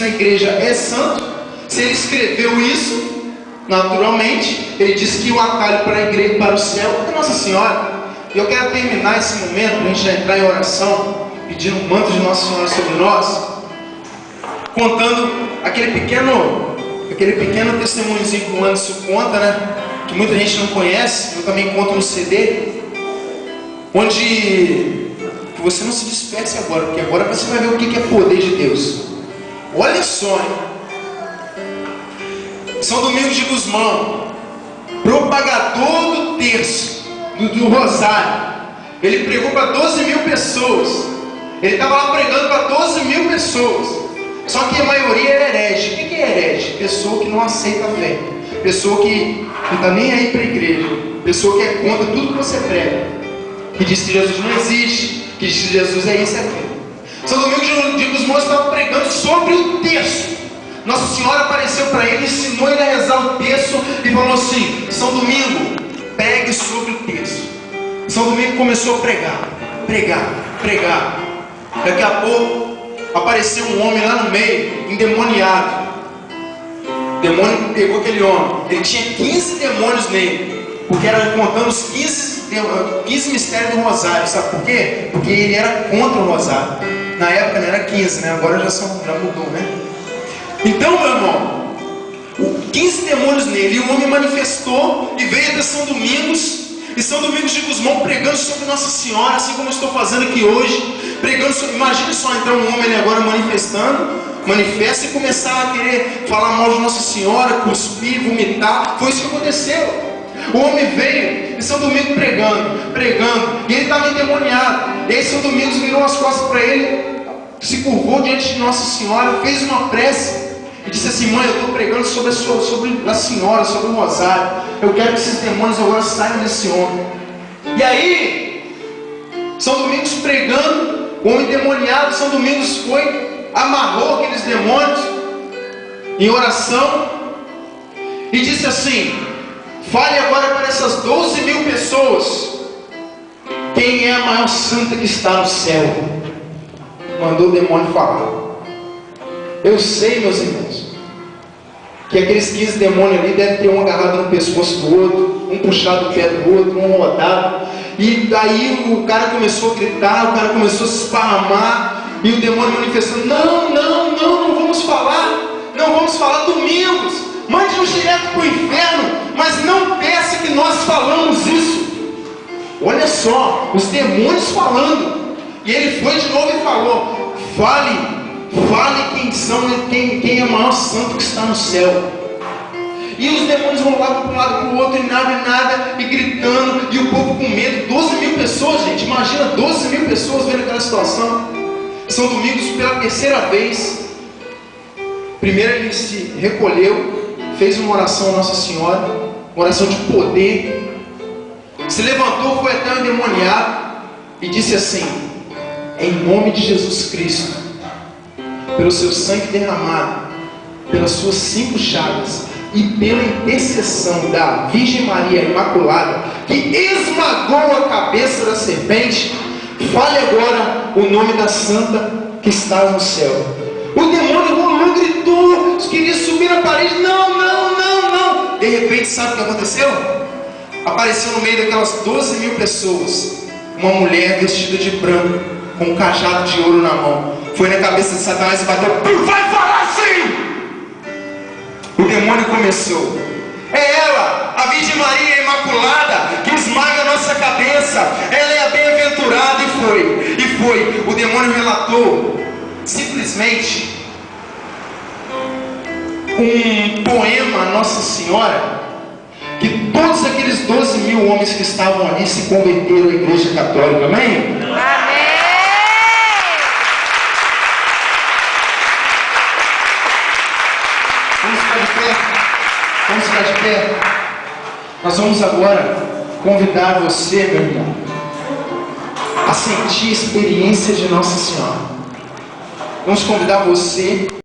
na igreja é santo, se ele escreveu isso, naturalmente, ele diz que o atalho para a igreja, para o céu, é Nossa Senhora. E eu quero terminar esse momento, para a gente já entrar em oração, pedindo um manto de Nossa Senhora sobre nós, contando aquele pequeno testemunhozinho que o Anderson conta, né? Que muita gente não conhece, eu também conto no CD, onde que você não se disperse agora, porque agora você vai ver o que é poder de Deus. Olha só, hein? São Domingos de Gusmão, propagador do terço, do rosário. Ele pregou para 12 mil pessoas. Ele estava lá pregando para 12 mil pessoas. Só que a maioria era herege. O que é herege? Pessoa que não aceita a fé. Pessoa que não está nem aí para a igreja. Pessoa que é contra tudo que você prega. Que diz que Jesus não existe. Que diz que Jesus é isso e aquilo. São Domingos de Gusmão estava pregando sobre o terço. Nossa Senhora apareceu para ele, ensinou ele a rezar o terço e falou assim: São Domingo, pregue sobre o terço. São Domingo começou a pregar. Daqui a pouco apareceu um homem lá no meio, endemoniado. O demônio pegou aquele homem. Ele tinha 15 demônios nele, porque era contando os 15 mistérios do rosário. Sabe por quê? Porque ele era contra o rosário. Na época não era 15, né? Agora já mudou, né? Então, meu irmão, 15 demônios nele, e o homem manifestou e veio até São Domingos, e São Domingos de Gusmão pregando sobre Nossa Senhora, assim como eu estou fazendo aqui hoje, pregando sobre, imagine só então um homem agora manifesta e começar a querer falar mal de Nossa Senhora, cuspir, vomitar. Foi isso que aconteceu. O homem veio e São Domingos pregando, e ele estava endemoniado. E aí São Domingos virou as costas para ele, se curvou diante de Nossa Senhora, fez uma prece e disse assim: mãe, eu estou pregando sobre a Senhora, sobre o rosário. Eu quero que esses demônios agora saiam desse homem. E aí, São Domingos pregando, o homem endemoniado, São Domingos foi, amarrou aqueles demônios em oração e disse assim: fale agora para essas 12 mil pessoas, quem é a maior santa que está no céu? Mandou o demônio falar. Eu sei, meus irmãos, que aqueles 15 demônios ali devem ter um agarrado no pescoço do outro, um puxado o pé do outro, um rodado. E daí o cara começou a gritar, o cara começou a se esparramar, e o demônio manifestando: não vamos falar, Domingos, mande-nos direto para o inferno, mas não peça que nós falamos isso. Olha só, os demônios falando. E ele foi de novo e falou: fale quem é o maior santo que está no céu. E os demônios rolavam para um lado para o outro, e nada, e gritando, e o povo com medo. 12 mil pessoas, gente, imagina 12 mil pessoas vendo aquela situação. São Domingos, pela terceira vez, primeiro ele se recolheu, fez uma oração a Nossa Senhora, uma oração de poder, se levantou, foi até o endemoniado e disse assim: em nome de Jesus Cristo, pelo seu sangue derramado, pelas suas 5 chagas e pela intercessão da Virgem Maria Imaculada, que esmagou a cabeça da serpente, fale agora o nome da santa que está no céu. O demônio rolou, gritou, queria subir na parede: não. De repente, sabe o que aconteceu? Apareceu no meio daquelas 12 mil pessoas uma mulher vestida de branco, com um cajado de ouro na mão. Foi na cabeça de Satanás e bateu: vai falar assim! O demônio começou: é ela, a Virgem Maria Imaculada, que esmaga a nossa cabeça. Ela é a bem-aventurada. E foi. O demônio relatou simplesmente um poema a Nossa Senhora, que todos aqueles 12 mil homens que estavam ali se converteram à Igreja Católica. Amém? Amém! Vamos ficar de pé. Nós vamos agora convidar você, meu irmão, a sentir a experiência de Nossa Senhora. Vamos convidar você